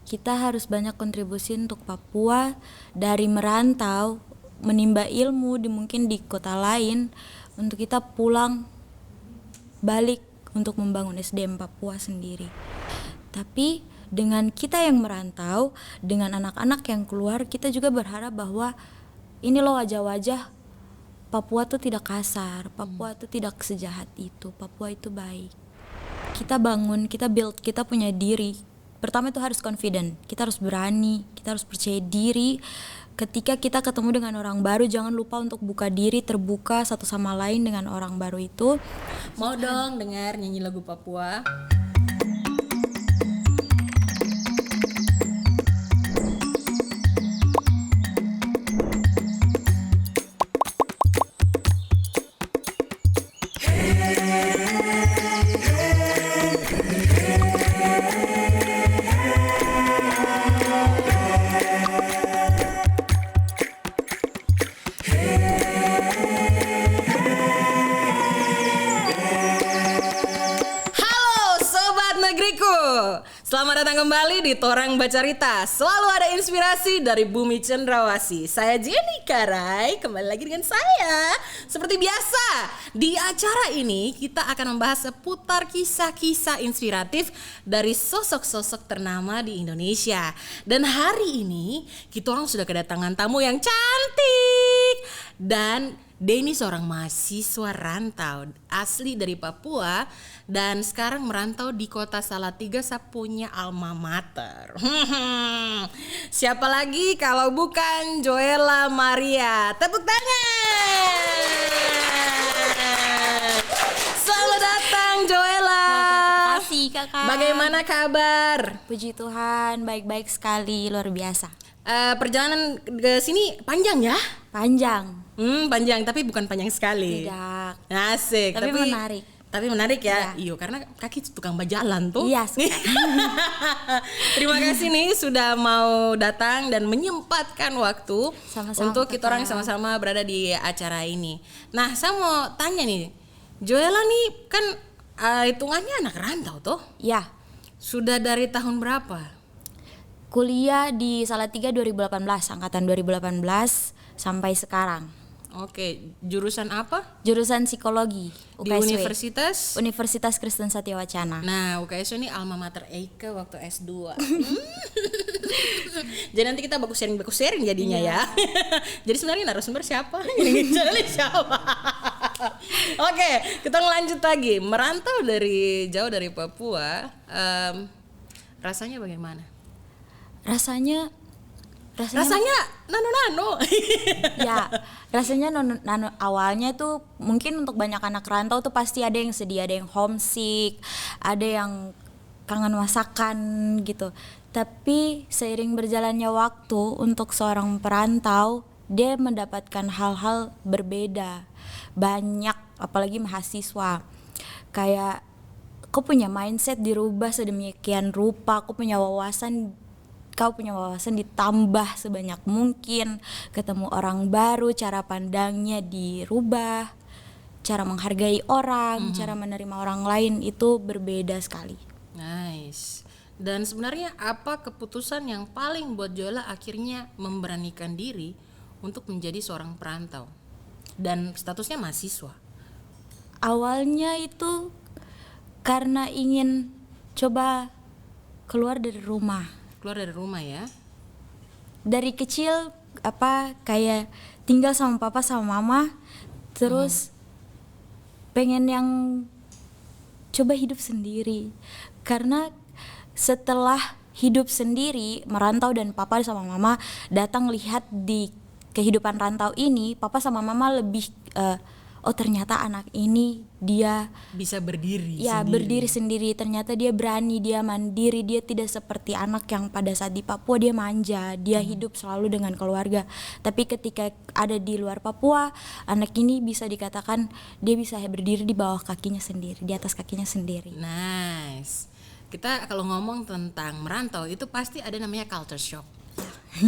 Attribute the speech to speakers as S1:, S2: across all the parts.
S1: kita harus banyak kontribusi untuk Papua dari merantau, menimba ilmu mungkin di kota lain, untuk kita pulang balik untuk membangun SDM Papua sendiri. Tapi dengan kita yang merantau, dengan anak-anak yang keluar, kita juga berharap bahwa ini loh wajah-wajah Papua tuh tidak kasar, Papua tuh tidak sejahat itu, Papua itu baik. Kita bangun, kita build, kita punya diri. Pertama itu harus confident, kita harus berani, kita harus percaya diri. Ketika kita ketemu dengan orang baru, jangan lupa untuk buka diri, terbuka satu sama lain dengan orang baru itu.
S2: Mau dong dengar nyanyi lagu Papua? Selamat datang kembali di Torang Bacarita. Selalu ada inspirasi dari Bumi Cendrawasih. Saya Jenny Karai, kembali lagi dengan saya. Seperti biasa, di acara ini kita akan membahas seputar kisah-kisah inspiratif dari sosok-sosok ternama di Indonesia. Dan hari ini kita orang sudah kedatangan tamu yang cantik. Dan dia ini seorang mahasiswa rantau asli dari Papua dan sekarang merantau di kota Salatiga, punya alma mater. Siapa lagi kalau bukan Joella Maria? Tepuk tangan. Selamat datang Joella.
S1: Terima kasih kakak.
S2: Bagaimana kabar?
S1: Puji Tuhan, baik-baik sekali, luar biasa.
S2: Perjalanan ke sini panjang ya?
S1: Panjang.
S2: Panjang tapi bukan panjang sekali.
S1: Tidak.
S2: Asik.
S1: Tapi menarik.
S2: Tapi menarik ya.
S1: Iya.
S2: Iyo, karena kaki tukang berjalan tuh.
S1: Iya, suka.
S2: Terima kasih nih sudah mau datang dan menyempatkan waktu
S1: Sama-sama,
S2: untuk kita orang
S1: kakak.
S2: sama-sama berada di acara ini. Nah, saya mau tanya nih, Joella nih kan hitungannya anak rantau tuh.
S1: Ya,
S2: Sudah dari tahun berapa?
S1: kuliah di Salatiga 2018, angkatan 2018 sampai sekarang.
S2: Oke, jurusan apa?
S1: Jurusan psikologi
S2: Di
S1: UKSW.
S2: Universitas?
S1: Kristen Satya Wacana.
S2: Nah, UKSW ini alma mater Eike waktu S2. Jadi nanti kita baku sharing jadinya ya. Jadi sebenarnya narasumber siapa? Jadi siapa? Oke, kita lanjut lagi. Merantau dari jauh dari Papua, rasanya bagaimana?
S1: Rasanya
S2: nano.
S1: ya, rasanya awalnya tuh mungkin untuk banyak anak rantau tuh pasti ada yang sedih, ada yang homesick, ada yang kangen masakan gitu. Tapi seiring berjalannya waktu, untuk seorang perantau dia mendapatkan hal-hal berbeda. Banyak, apalagi mahasiswa. Kayak aku punya mindset dirubah sedemikian rupa, kau punya wawasan ditambah sebanyak mungkin, ketemu orang baru, cara pandangnya dirubah, cara menghargai orang, cara menerima orang lain itu berbeda sekali.
S2: Nice. Dan sebenarnya apa keputusan yang paling buat Joella akhirnya memberanikan diri untuk menjadi seorang perantau dan statusnya mahasiswa?
S1: Awalnya itu karena ingin coba keluar dari rumah.
S2: Keluar dari rumah ya?
S1: Dari kecil kayak tinggal sama papa sama mama, terus pengen yang coba hidup sendiri. Karena setelah hidup sendiri, merantau dan papa sama mama datang lihat di kehidupan rantau ini, papa sama mama lebih oh ternyata anak ini dia
S2: bisa berdiri
S1: berdiri sendiri, ternyata dia berani, dia mandiri, dia tidak seperti anak yang pada saat di Papua dia manja, dia hidup selalu dengan keluarga. Tapi ketika ada di luar Papua, anak ini bisa dikatakan dia bisa berdiri di bawah kakinya sendiri, di atas kakinya sendiri.
S2: Nice. Kita kalau ngomong tentang merantau itu pasti ada namanya culture shock.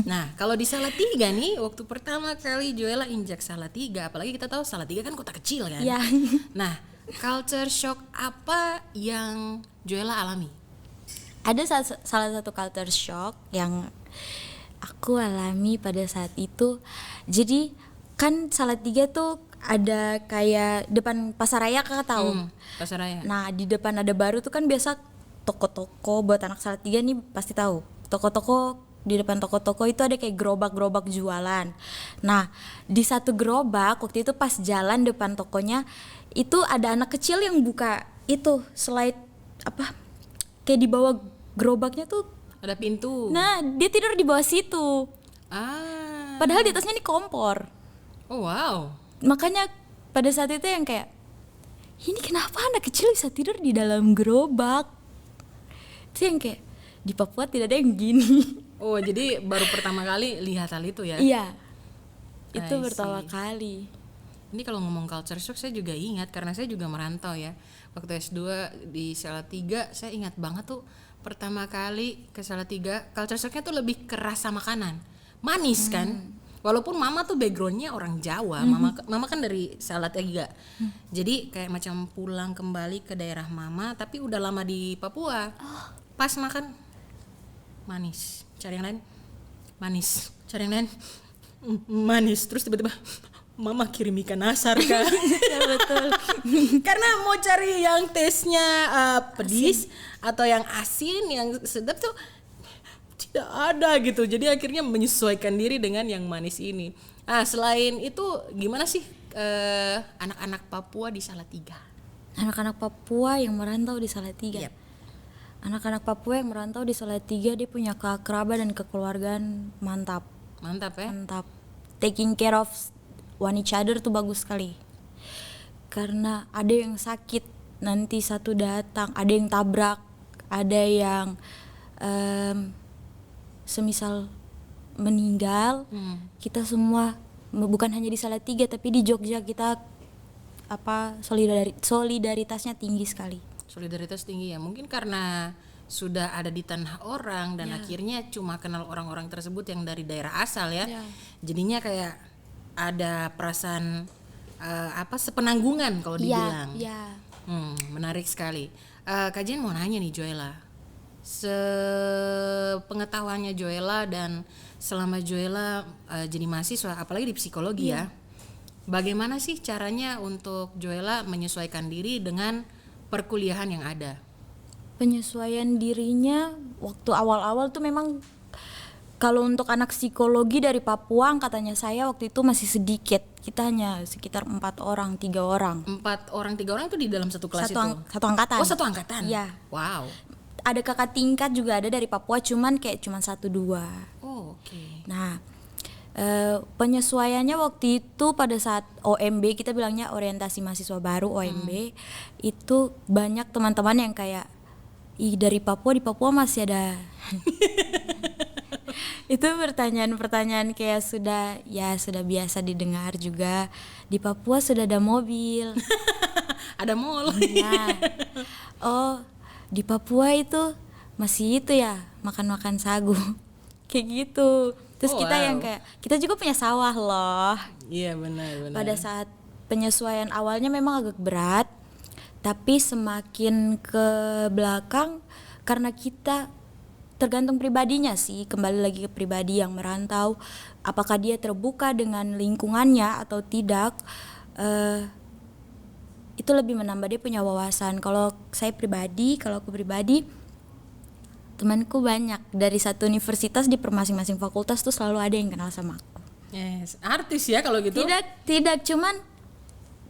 S2: Nah, kalau di Salatiga nih, waktu pertama kali Joella injak Salatiga, apalagi kita tahu Salatiga kan kota kecil kan.
S1: Ya.
S2: Nah, culture shock apa yang Joella alami?
S1: ada salah satu culture shock yang aku alami pada saat itu. Jadi kan Salatiga tuh ada kayak depan pasar raya, kakak tahu?
S2: Pasar Raya.
S1: Nah di depan ada baru tuh kan biasa toko-toko, buat anak Salatiga nih pasti tahu. Toko-toko, di depan toko-toko itu ada kayak gerobak-gerobak jualan. Nah di satu gerobak waktu itu pas jalan depan tokonya itu ada anak kecil yang buka itu slide apa, kayak di bawah gerobaknya tuh.
S2: Ada pintu.
S1: Nah dia tidur di bawah situ.
S2: Ah.
S1: Padahal di atasnya nih kompor.
S2: Oh wow.
S1: Makanya pada saat itu yang kayak, ini kenapa anak kecil bisa tidur di dalam gerobak? Itu yang kayak, di Papua tidak ada yang gini.
S2: Oh jadi baru pertama kali lihat hal itu ya?
S1: Iya, itu
S2: I
S1: pertama
S2: see.
S1: kali.
S2: Ini kalau ngomong culture shock saya juga ingat karena saya juga merantau ya. Waktu S2 di Salatiga saya ingat banget tuh pertama kali ke Salatiga, culture shocknya tuh lebih ke rasa makanan. Manis kan? Walaupun mama tuh backgroundnya orang Jawa, mama kan dari Salatiga. Jadi kayak macam pulang kembali ke daerah mama tapi udah lama di Papua. Pas makan manis, cari yang lain manis, cari yang lain manis, terus tiba-tiba mama kirim ikan asar kan.
S1: Ya betul.
S2: Karena mau cari yang tesnya pedis atau yang asin yang sedap tuh tidak ada gitu. Jadi akhirnya menyesuaikan diri dengan yang manis ini. Selain itu gimana sih anak-anak Papua di Salatiga?
S1: Anak-anak Papua yang merantau di Salatiga.
S2: Yep.
S1: Anak-anak Papua yang merantau di Salatiga dia punya keakraban dan kekeluargaan mantap.
S2: Mantap ya.
S1: Mantap. Taking care of one each other tuh bagus sekali. Karena ada yang sakit nanti satu datang, ada yang tabrak, ada yang semisal meninggal. Kita semua bukan hanya di Salatiga tapi di Jogja kita solidaritasnya tinggi sekali.
S2: Solidaritas tinggi ya, mungkin karena sudah ada di tanah orang dan akhirnya cuma kenal orang-orang tersebut yang dari daerah asal ya. Jadinya kayak ada perasaan sepenanggungan kalau dibilang. Menarik sekali. Kajian mau nanya nih Joella, sepengetahuannya Joella dan selama Joella jadi mahasiswa apalagi di psikologi ya, bagaimana sih caranya untuk Joella menyesuaikan diri dengan perkuliahan yang ada?
S1: Penyesuaian dirinya waktu awal-awal tuh memang kalau untuk anak psikologi dari Papua angkatannya saya waktu itu masih sedikit. Kita hanya sekitar 4 orang, 3 orang.
S2: 4 orang, 3 orang itu di dalam satu kelas itu?
S1: Satu angkatan.
S2: Oh, satu angkatan?
S1: Iya.
S2: Wow.
S1: Ada kakak tingkat juga ada dari Papua, cuman 1-2.
S2: Oh, oke.
S1: Nah, penyesuaiannya waktu itu pada saat OMB, kita bilangnya orientasi mahasiswa baru OMB, itu banyak teman-teman yang kayak, dari Papua, di Papua masih ada. Itu pertanyaan-pertanyaan kayak sudah biasa didengar juga. Di Papua sudah ada mobil.
S2: Ada mall.
S1: Nah, oh di Papua itu masih itu ya makan-makan sagu. Kayak gitu. Terus kita yang kayak kita juga punya sawah loh.
S2: Iya benar.
S1: Pada saat penyesuaian awalnya memang agak berat, tapi semakin ke belakang karena kita tergantung pribadinya sih, kembali lagi ke pribadi yang merantau, apakah dia terbuka dengan lingkungannya atau tidak. Itu lebih menambah dia punya wawasan. Kalau aku pribadi temanku banyak dari satu universitas, di masing-masing fakultas tuh selalu ada yang kenal sama aku.
S2: Yes. Artis ya kalau gitu?
S1: Tidak, cuman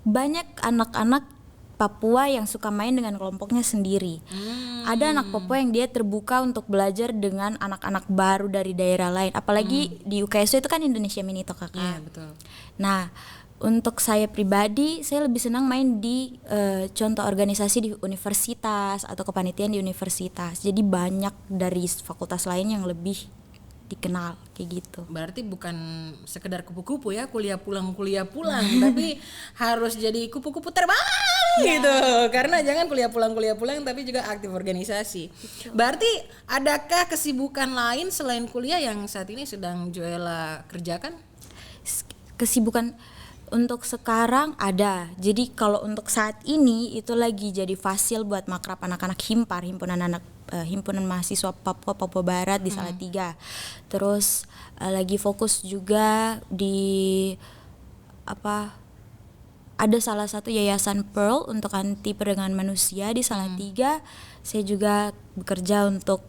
S1: banyak anak-anak Papua yang suka main dengan kelompoknya sendiri. Ada anak Papua yang dia terbuka untuk belajar dengan anak-anak baru dari daerah lain. Apalagi di UKSU itu kan Indonesia Mini Talk kakak.
S2: Iya betul.
S1: Nah, untuk saya pribadi, saya lebih senang main di contoh organisasi di universitas atau kepanitiaan di universitas. Jadi banyak dari fakultas lain yang lebih dikenal kayak gitu.
S2: Berarti bukan sekedar kupu-kupu ya, kuliah pulang tapi harus jadi kupu-kupu terbang gitu. Karena jangan kuliah pulang tapi juga aktif organisasi. Berarti adakah kesibukan lain selain kuliah yang saat ini sedang Joella kerjakan?
S1: Kesibukan untuk sekarang ada. Jadi kalau untuk saat ini itu lagi jadi fasil buat makrab anak-anak himpunan anak Himpunan Mahasiswa Papua Barat di Salatiga. Terus lagi fokus juga di ada salah satu yayasan Pearl untuk anti perdagangan manusia di Salatiga. Saya juga bekerja untuk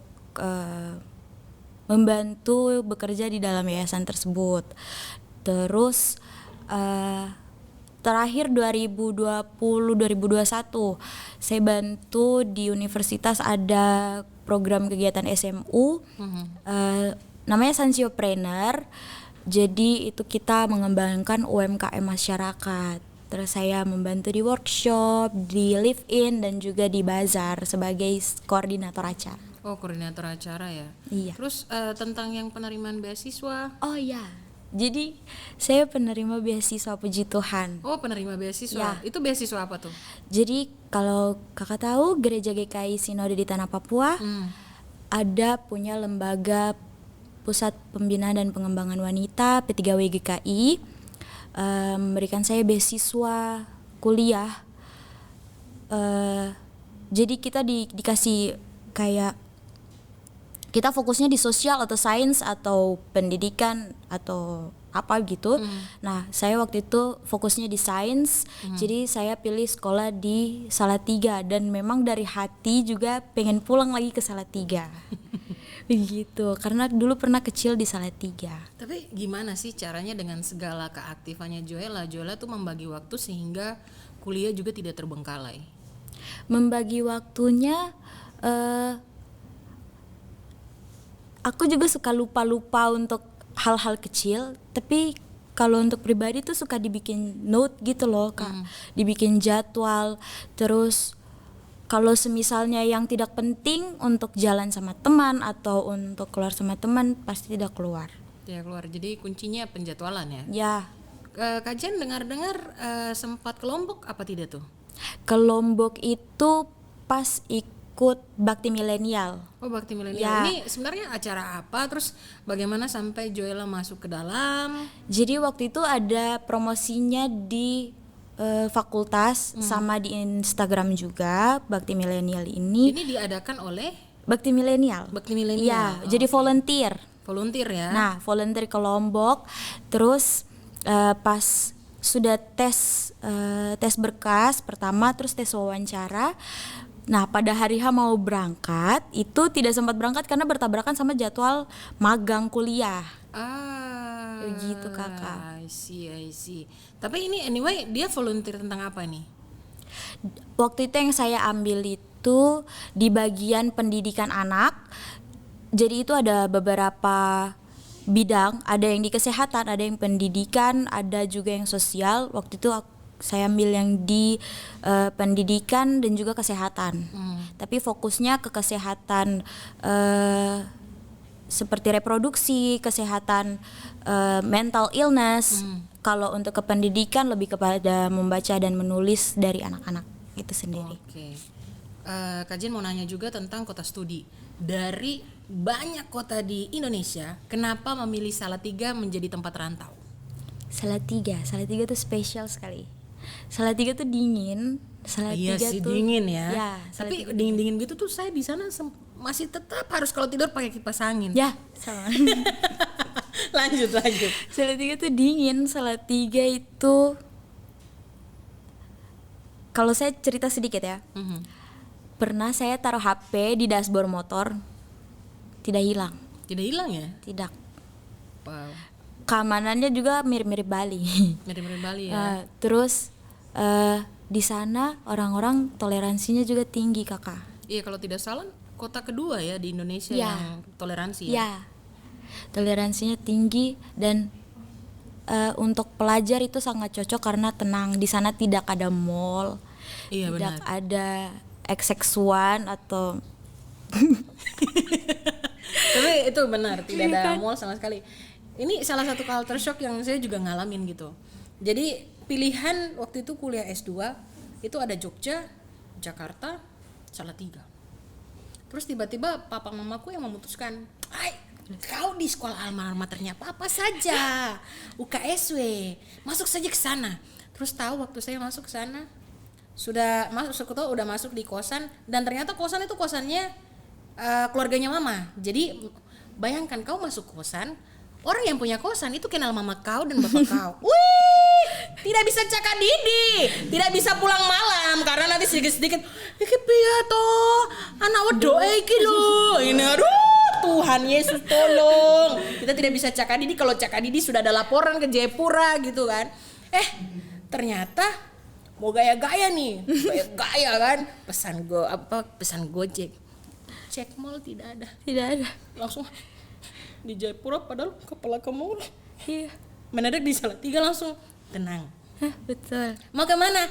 S1: membantu bekerja di dalam yayasan tersebut. Terus terakhir 2020-2021 saya bantu di universitas ada program kegiatan SMU namanya Sansiopreneur. Jadi itu kita mengembangkan UMKM masyarakat. Terus saya membantu di workshop, di live in dan juga di bazar sebagai koordinator acara.
S2: Oh, koordinator acara ya.
S1: Iya.
S2: Terus tentang yang penerimaan beasiswa.
S1: Oh iya. Jadi saya penerima beasiswa Puji Tuhan.
S2: Oh, penerima beasiswa.
S1: Ya.
S2: Itu beasiswa apa tuh?
S1: Jadi kalau kakak tahu Gereja GKI Sinode di Tanah Papua ada punya lembaga Pusat Pembinaan dan Pengembangan Wanita P3W GKI. Memberikan saya beasiswa kuliah. Jadi kita dikasih kayak kita fokusnya di sosial atau sains atau pendidikan atau apa gitu. Nah, saya waktu itu fokusnya di sains. Jadi saya pilih sekolah di Salatiga dan memang dari hati juga pengen pulang lagi ke Salatiga. Begitu, karena dulu pernah kecil di Salatiga.
S2: Tapi gimana sih caranya dengan segala keaktifannya Joella? Joella tuh membagi waktu sehingga kuliah juga tidak terbengkalai.
S1: Membagi waktunya aku juga suka lupa-lupa untuk hal-hal kecil, tapi kalau untuk pribadi tuh suka dibikin note gitu loh Kak. Dibikin jadwal. Terus kalau semisalnya yang tidak penting untuk jalan sama teman atau untuk keluar sama teman pasti tidak keluar.
S2: Tidak keluar. Jadi kuncinya penjadwalan ya.
S1: Ya.
S2: Kajian dengar-dengar sempat ke Lombok apa tidak tuh?
S1: Ke Lombok itu pas ikut Bakti Milenial.
S2: Oh, Bakti Milenial.
S1: Ya.
S2: Ini sebenarnya acara apa? Terus bagaimana sampai Joella masuk ke dalam?
S1: Jadi waktu itu ada promosinya di fakultas sama di Instagram juga. Bakti Milenial ini
S2: diadakan oleh
S1: Bakti Milenial.
S2: Bakti Milenial.
S1: Iya, jadi volunteer.
S2: Volunteer ya.
S1: Nah, volunteer ke Lombok. Terus pas sudah tes berkas pertama, terus tes wawancara. Nah, pada hari H mau berangkat, itu tidak sempat berangkat karena bertabrakan sama jadwal magang kuliah. Begitu Kakak.
S2: I see. Tapi ini anyway dia volunteer tentang apa nih?
S1: Waktu itu yang saya ambil itu di bagian pendidikan anak. Jadi itu ada beberapa bidang, ada yang di kesehatan, ada yang pendidikan, ada juga yang sosial. Waktu itu saya ambil yang di pendidikan dan juga kesehatan. Tapi fokusnya ke kesehatan seperti reproduksi, kesehatan mental illness. Kalau untuk ke pendidikan lebih kepada membaca dan menulis dari anak-anak itu sendiri.
S2: Oke. Kajian mau nanya juga tentang kota studi. Dari banyak kota di Indonesia, kenapa memilih Salatiga menjadi tempat rantau?
S1: Salatiga tuh spesial sekali. Salatiga tuh dingin. Salatiga
S2: iya sih
S1: tuh
S2: dingin ya.
S1: Ya,
S2: tapi dingin-dingin gitu tuh saya di sana masih tetap harus kalau tidur pakai kipas angin.
S1: Ya, sama.
S2: lanjut.
S1: Salatiga tuh dingin. Salatiga itu kalau saya cerita sedikit ya. Pernah saya taruh HP di dashboard motor, tidak hilang.
S2: Tidak hilang ya?
S1: Tidak.
S2: Wow.
S1: Keamanannya juga mirip-mirip Bali.
S2: Mirip-mirip Bali ya.
S1: Terus di sana orang-orang toleransinya juga tinggi Kakak.
S2: Iya, kalau tidak salah kota kedua ya di Indonesia yang toleransi ya.
S1: Ya. Toleransinya tinggi dan untuk pelajar itu sangat cocok karena tenang. Di sana tidak ada mall.
S2: Iya,
S1: tidak
S2: benar.
S1: ada XX1 atau
S2: Tapi itu benar, tidak ada mall sama sekali. Ini salah satu culture shock yang saya juga ngalamin gitu. Jadi pilihan waktu itu kuliah S2 itu ada Jogja, Jakarta, Salatiga. Terus tiba-tiba papa mamaku yang memutuskan, "Hai, kau di sekolah alma maternya papa saja, UKSW, masuk saja ke sana." Terus tahu waktu saya masuk ke sana, udah masuk di kosan dan ternyata kosan itu kosannya keluarganya mama. Jadi bayangkan kau masuk kosan, orang yang punya kosan itu kenal mama kau dan bapak kau. Wih, tidak bisa cakap didi, tidak bisa pulang malam karena nanti sedikit-sedikit iki piye toh, anak wedok iki lho. Ini aduh, Tuhan Yesus tolong. Kita tidak bisa cakap didi, kalau cakap didi sudah ada laporan ke Jayapura gitu kan. Ternyata mau gaya-gaya nih, gaya kan, pesan Gojek, cek mall tidak ada, langsung di Jayapura padahal kepala ke mall,
S1: Iya.
S2: mendadak di Salatiga langsung tenang.
S1: Betul.
S2: Mau kemana?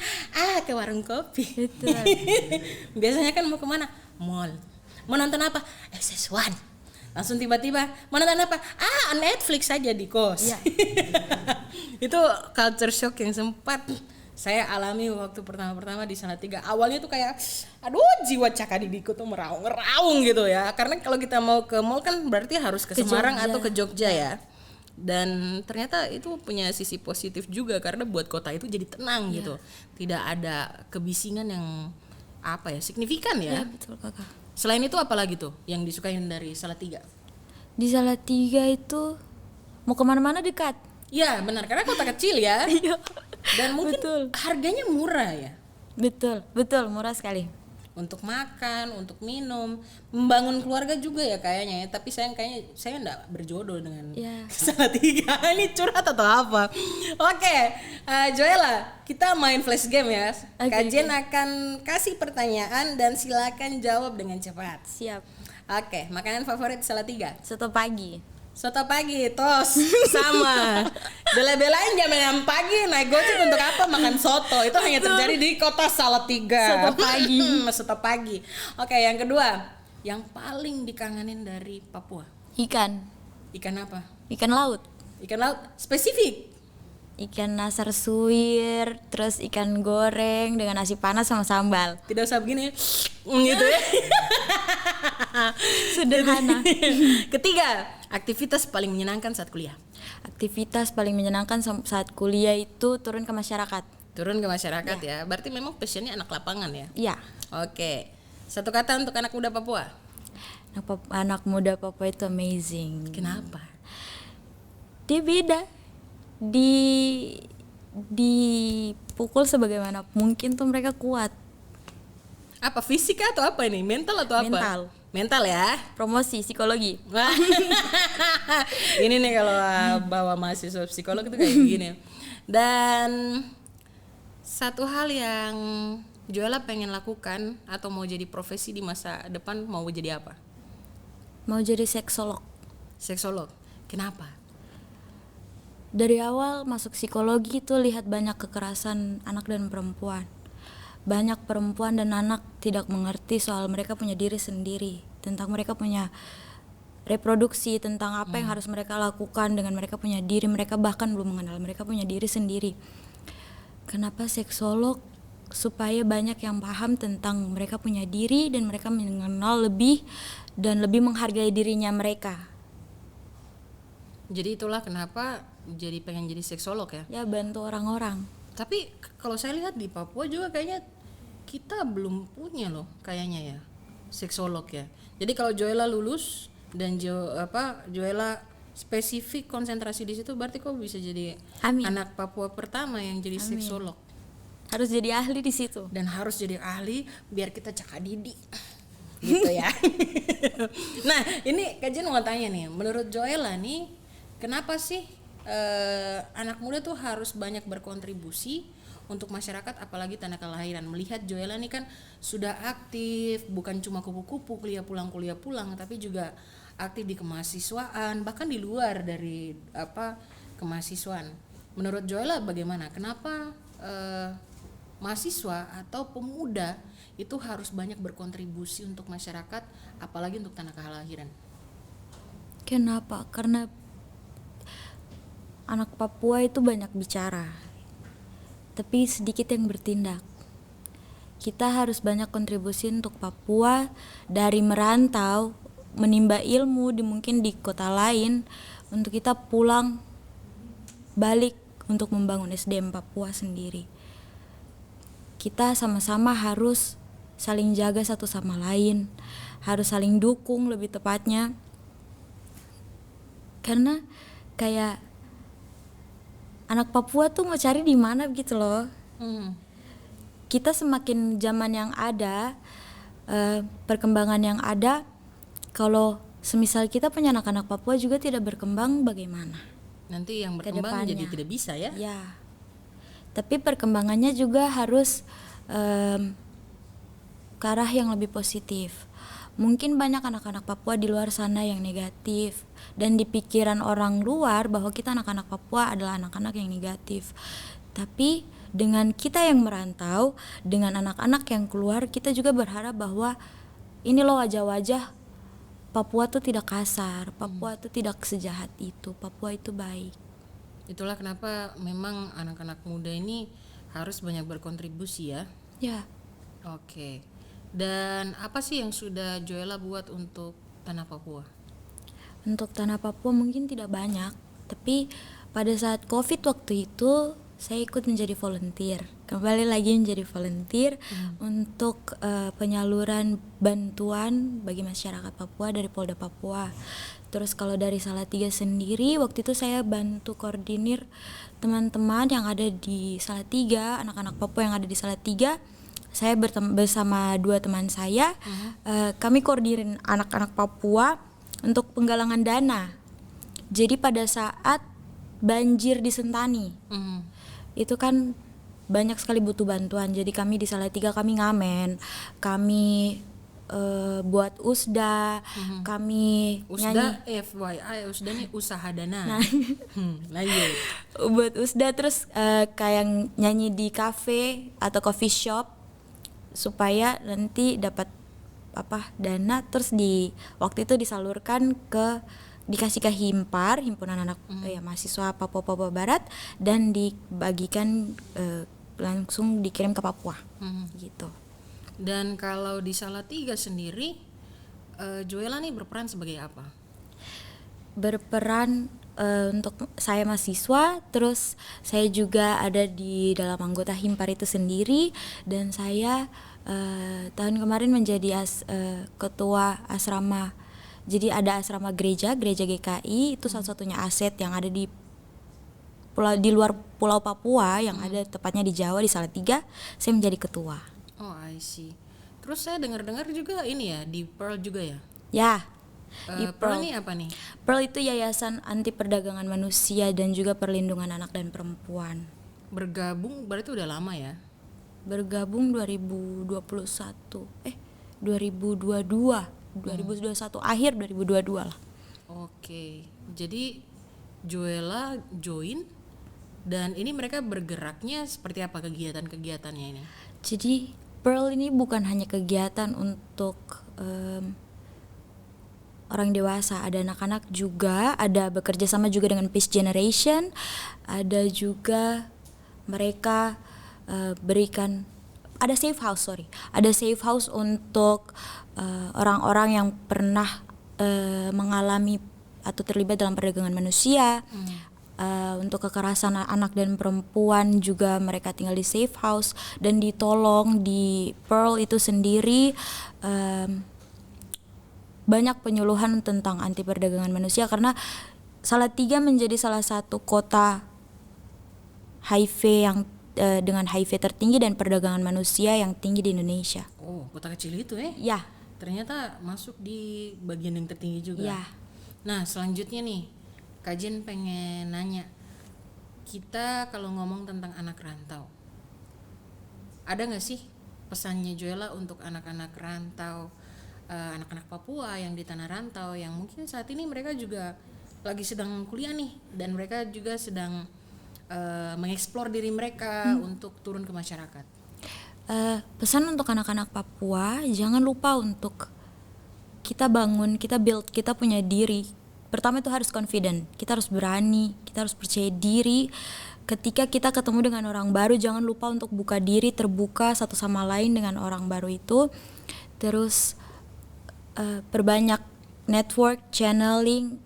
S2: Ke warung kopi.
S1: Betul.
S2: Biasanya kan mau kemana? Mall. Mau nonton apa? SS1. Langsung tiba-tiba mau nonton apa? Netflix saja di kos.
S1: Iya.
S2: Itu culture shock yang sempat saya alami waktu pertama-pertama di Salatiga. Awalnya tuh kayak aduh, jiwa cakadidiku tuh meraung-raung gitu ya. Karena kalau kita mau ke mall kan berarti harus ke Semarang
S1: Jogja.
S2: atau ke Jogja ya. Dan ternyata itu punya sisi positif juga karena buat kota itu jadi tenang gitu. Tidak ada kebisingan yang signifikan ya.
S1: Ya, betul kakak.
S2: Selain itu apalagi tuh yang disukain dari Salatiga?
S1: Di Salatiga itu mau kemana-mana dekat.
S2: Ya benar, karena kota kecil ya.
S1: Iya.
S2: Dan mungkin
S1: Betul.
S2: harganya murah ya.
S1: Betul, murah sekali.
S2: Untuk makan, untuk minum, membangun keluarga juga ya kayaknya ya. Tapi saya enggak berjodoh dengan
S1: Ya.
S2: Salatiga. Ini curhat atau apa? Oke, Joella, kita main flash game ya.
S1: Oke,
S2: Kajian akan kasih pertanyaan dan silakan jawab dengan cepat.
S1: Siap.
S2: Oke, makanan favorit Salatiga?
S1: Soto pagi.
S2: Soto pagi, tos, sama. Bela-belain jam 6 pagi naik Gojek untuk apa makan soto? Itu hanya terjadi di kota Salatiga.
S1: Soto pagi.
S2: Soto pagi. Oke, yang kedua, yang paling dikangenin dari Papua.
S1: Ikan
S2: Ikan apa?
S1: laut.
S2: Ikan laut spesifik.
S1: Ikan nasar suwir, terus ikan goreng dengan nasi panas sama sambal.
S2: Tidak usah begini gitu ya.
S1: Sederhana.
S2: Ketiga, aktivitas paling menyenangkan saat kuliah.
S1: Aktivitas paling menyenangkan saat kuliah itu turun ke masyarakat.
S2: Turun ke masyarakat ya. Berarti memang passionnya anak lapangan ya.
S1: Iya.
S2: Oke. Satu kata untuk anak muda Papua.
S1: Anak muda Papua itu amazing.
S2: Kenapa?
S1: Dia beda. Dipukul sebagaimana mungkin tuh mereka kuat.
S2: Apa fisika atau apa ini? Mental atau apa?
S1: Mental.
S2: Mental ya.
S1: Promosi psikologi.
S2: Wah. Ini nih kalau bawa mahasiswa psikolog itu kayak gini. Dan satu hal yang Joella pengen lakukan atau mau jadi profesi di masa depan, mau jadi apa?
S1: Mau jadi seksolog.
S2: Seksolog. Kenapa?
S1: Dari awal masuk psikologi itu lihat banyak kekerasan anak dan perempuan. Banyak perempuan dan anak tidak mengerti soal mereka punya diri sendiri, tentang mereka punya reproduksi, tentang apa yang harus mereka lakukan dengan mereka punya diri. Mereka bahkan belum mengenal mereka punya diri sendiri. Kenapa seksolog? Supaya banyak yang paham tentang mereka punya diri dan mereka mengenal lebih dan lebih menghargai dirinya mereka.
S2: Jadi itulah kenapa jadi pengen jadi seksolog ya.
S1: Ya, bantu orang-orang.
S2: Tapi kalau saya lihat di Papua juga kayaknya kita belum punya loh kayaknya ya seksolog ya. Jadi kalau Joella lulus dan Joella spesifik konsentrasi di situ, berarti kok bisa jadi
S1: Amin.
S2: anak Papua pertama yang jadi seksolog.
S1: Harus jadi ahli di situ.
S2: Dan harus jadi ahli biar kita cakadidi gitu ya. Nah ini kajian mau tanya nih, menurut Joella nih kenapa sih anak muda tuh harus banyak berkontribusi untuk masyarakat, apalagi tanah kelahiran? Melihat Joella nih kan sudah aktif, bukan cuma kupu-kupu kuliah pulang, tapi juga aktif di kemahasiswaan, bahkan di luar dari kemahasiswaan. Menurut Joella bagaimana? Kenapa mahasiswa atau pemuda itu harus banyak berkontribusi untuk masyarakat, apalagi untuk tanah kelahiran?
S1: Kenapa? Karena anak Papua itu banyak bicara, tapi sedikit yang bertindak. Kita harus banyak kontribusi untuk Papua, dari merantau, menimba ilmu mungkin di kota lain, untuk kita pulang balik untuk membangun SDM Papua sendiri. Kita sama-sama harus saling jaga satu sama lain, harus saling dukung lebih tepatnya. Karena kayak anak Papua tuh mau cari di mana gitu loh. Kita semakin zaman yang ada, perkembangan yang ada, kalau semisal kita punya anak-anak Papua juga tidak berkembang, bagaimana?
S2: Nanti yang berkembang
S1: Kedepannya.
S2: jadi tidak bisa ya.
S1: Ya, tapi perkembangannya juga harus ke arah yang lebih positif. Mungkin banyak anak-anak Papua di luar sana yang negatif, dan di pikiran orang luar bahwa kita anak-anak Papua adalah anak-anak yang negatif. Tapi dengan kita yang merantau, dengan anak-anak yang keluar, kita juga berharap bahwa ini loh wajah-wajah Papua tuh tidak kasar, Papua tuh tidak sejahat itu, Papua itu baik.
S2: Itulah kenapa memang anak-anak muda ini harus banyak berkontribusi ya.
S1: Ya,
S2: Oke. Dan apa sih yang sudah Joella buat untuk Tanah Papua?
S1: untuk Tanah Papua mungkin tidak banyak, tapi pada saat COVID waktu itu saya ikut menjadi volunteer. Kembali lagi menjadi volunteer untuk penyaluran bantuan bagi masyarakat Papua dari Polda Papua. Terus kalau dari Salatiga sendiri, waktu itu saya bantu koordinir teman-teman yang ada di Salatiga, anak-anak Papua yang ada di Salatiga. Saya bersama 2 teman saya, kami koordinir anak-anak Papua untuk penggalangan dana. Jadi pada saat banjir di Sentani, itu kan banyak sekali butuh bantuan. Jadi kami di Salatiga kami ngamen, kami buat usda, kami
S2: Usda
S1: nyanyi.
S2: FYI, Usda ini usaha dana. Lanjut.
S1: Buat usda, terus kayak nyanyi di kafe atau coffee shop supaya nanti dapat dana, terus waktu itu disalurkan dikasih ke Himpar, himpunan anak mahasiswa Papua Barat, dan dibagikan langsung dikirim ke Papua gitu.
S2: Dan kalau di Salatiga sendiri, Joella nih berperan sebagai apa?
S1: Berperan untuk saya mahasiswa, terus saya juga ada di dalam anggota Himpar itu sendiri, dan saya tahun kemarin menjadi ketua asrama. Jadi ada asrama gereja GKI, itu salah satunya aset yang ada di luar Pulau Papua, yang ada tepatnya di Jawa, di Salatiga. Saya menjadi ketua.
S2: Oh, I see. Terus saya dengar-dengar juga ini ya, di Pearl juga ya?
S1: Ya, di
S2: Pearl ini apa nih?
S1: Pearl itu yayasan anti perdagangan manusia dan juga perlindungan anak dan perempuan.
S2: Bergabung berarti udah lama ya?
S1: Bergabung 2021 akhir 2022 lah.
S2: Oke. Jadi Joella join, dan ini mereka bergeraknya seperti apa kegiatan-kegiatannya ini?
S1: Jadi Pearl ini bukan hanya kegiatan untuk orang dewasa, ada anak-anak juga, ada bekerja sama juga dengan Peace Generation, ada juga mereka ada safe house untuk orang-orang yang pernah mengalami atau terlibat dalam perdagangan manusia. Untuk kekerasan anak dan perempuan juga mereka tinggal di safe house dan ditolong. Di Pearl itu sendiri banyak penyuluhan tentang anti perdagangan manusia, karena Salatiga menjadi salah satu kota HIV yang dengan HIV tertinggi dan perdagangan manusia yang tinggi di Indonesia.
S2: Oh, kota kecil itu ya?
S1: Ya.
S2: Ternyata masuk di bagian yang tertinggi juga.
S1: Ya.
S2: Nah, selanjutnya nih, Kak Jen pengen nanya, kita kalau ngomong tentang anak rantau, ada nggak sih pesannya Joella untuk anak-anak rantau, anak-anak Papua yang di tanah rantau, yang mungkin saat ini mereka juga lagi sedang kuliah nih, dan mereka juga sedang mengeksplor diri mereka untuk turun ke masyarakat?
S1: Pesan untuk anak-anak Papua, jangan lupa untuk kita bangun, kita build, kita punya diri. Pertama itu harus confident, kita harus berani, kita harus percaya diri. Ketika kita ketemu dengan orang baru, jangan lupa untuk buka diri, terbuka satu sama lain dengan orang baru itu. Terus perbanyak network, channeling,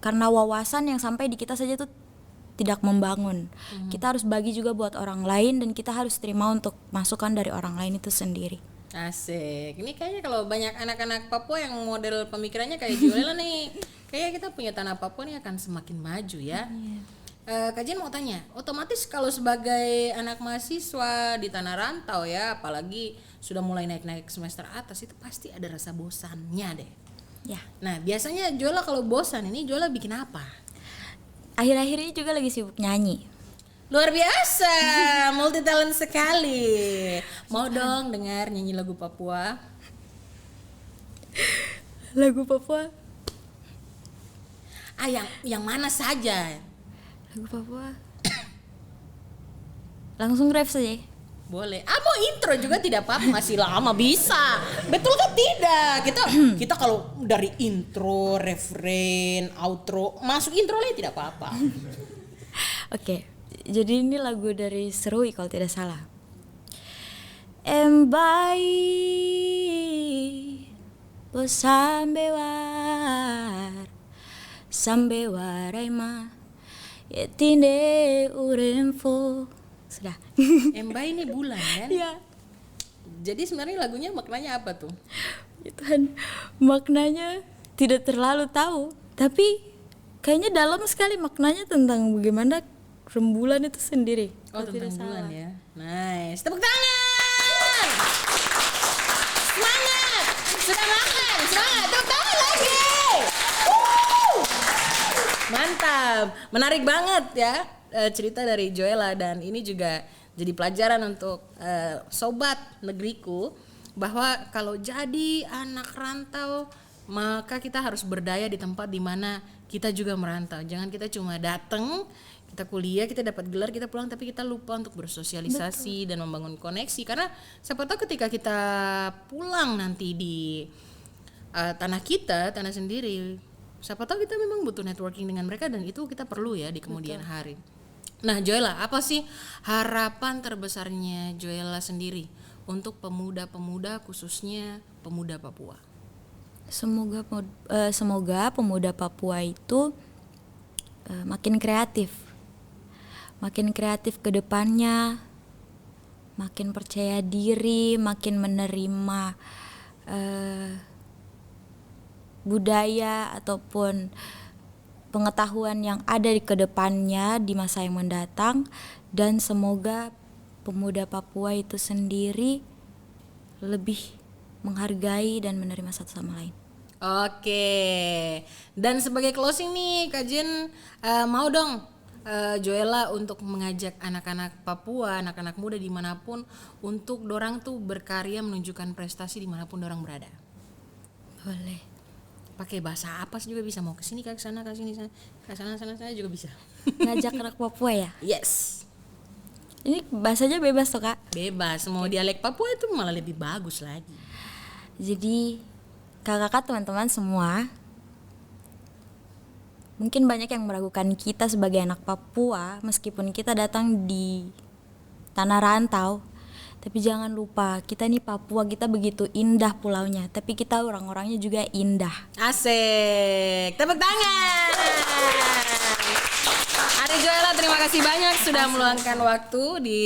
S1: karena wawasan yang sampai di kita saja tuh tidak membangun. Kita harus bagi juga buat orang lain, dan kita harus terima untuk masukan dari orang lain itu sendiri.
S2: Asik. Ini kayaknya kalau banyak anak-anak Papua yang model pemikirannya kayak Joella nih, kayaknya kita punya tanah Papua nih akan semakin maju ya. Kak Jen mau tanya, otomatis kalau sebagai anak mahasiswa di tanah rantau ya, apalagi sudah mulai naik-naik semester atas, itu pasti ada rasa bosannya deh.
S1: Ya.
S2: Nah biasanya Joella kalau bosan ini Joella bikin apa?
S1: Akhir-akhir ini juga lagi sibuk nyanyi.
S2: Luar biasa, multi talent sekali. Mau dong dengar nyanyi lagu Papua?
S1: Lagu Papua.
S2: Yang mana saja?
S1: Lagu Papua. Langsung ref saja.
S2: Boleh. Mau intro juga tidak apa-apa, masih lama bisa. Betul kan tidak? Kita kalau dari intro, refrain, outro, masuk intro lagi tidak apa-apa.
S1: Oke. Jadi ini lagu dari Serui kalau tidak salah. Embai po sambewar aima yetinde uremfo. Sudah.
S2: Embai ini bulan kan?
S1: Ya.
S2: Jadi sebenarnya lagunya maknanya apa tuh?
S1: Tuhan, maknanya tidak terlalu tahu, tapi kayaknya dalam sekali maknanya tentang bagaimana rembulan itu sendiri.
S2: Oh,
S1: kalau
S2: tentang
S1: tidak
S2: bulan
S1: salah.
S2: ya. Nice. Tepuk tangan. Semangat. Sudah makan. Semangat. Tepuk tangan lagi. Mantap. Menarik banget ya cerita dari Joella, dan ini juga jadi pelajaran untuk sobat negeriku bahwa kalau jadi anak rantau maka kita harus berdaya di tempat dimana kita juga merantau. Jangan kita cuma datang, kita kuliah, kita dapat gelar, kita pulang, tapi kita lupa untuk bersosialisasi dan membangun koneksi. Karena siapa tahu ketika kita pulang nanti di tanah kita, tanah sendiri, siapa tahu kita memang butuh networking dengan mereka, dan itu kita perlu ya di kemudian hari. Nah Joella, apa sih harapan terbesarnya Joella sendiri untuk pemuda-pemuda, khususnya pemuda Papua?
S1: Semoga pemuda Papua itu makin kreatif ke depannya, makin percaya diri, makin menerima budaya ataupun pengetahuan yang ada di kedepannya di masa yang mendatang, dan semoga pemuda Papua itu sendiri lebih menghargai dan menerima satu sama lain.
S2: Oke, dan sebagai closing nih Kak Jen, mau dong Joella untuk mengajak anak-anak Papua, anak-anak muda dimanapun, untuk dorang tuh berkarya menunjukkan prestasi dimanapun dorang berada.
S1: Boleh.
S2: Pakai bahasa apa sih juga bisa, mau kesini ke sana, ke sini, ke sana juga bisa.
S1: Ngajak anak Papua ya?
S2: Yes.
S1: Ini bahasanya bebas toh Kak?
S2: Bebas, mau dialek Papua itu malah lebih bagus lagi.
S1: Jadi kakak-kakak, teman-teman semua, mungkin banyak yang meragukan kita sebagai anak Papua meskipun kita datang di tanah rantau. Tapi jangan lupa, kita nih Papua, kita begitu indah pulaunya, tapi kita orang-orangnya juga indah.
S2: Asik, tepuk tangan. Ari Joella, terima kasih banyak sudah meluangkan waktu di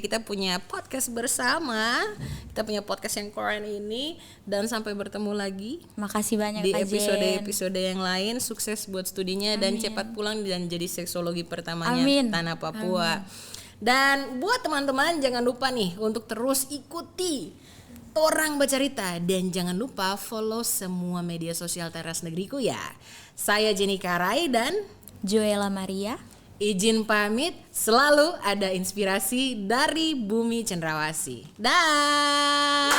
S2: kita punya podcast bersama. Kita punya podcast yang keren ini, dan sampai bertemu lagi
S1: Makasih banyak
S2: di
S1: Kak Jen.
S2: episode yang lain. Sukses buat studinya. Amin. Dan cepat pulang dan jadi seksologi pertamanya
S1: Amin.
S2: tanah Papua.
S1: Amin.
S2: Dan buat teman-teman jangan lupa nih untuk terus ikuti Torang Bercerita, dan jangan lupa follow semua media sosial Teras Negeriku ya. Saya Jenny Karai dan
S1: Joella Maria.
S2: Izin pamit, selalu ada inspirasi dari Bumi Cendrawasih. Dah.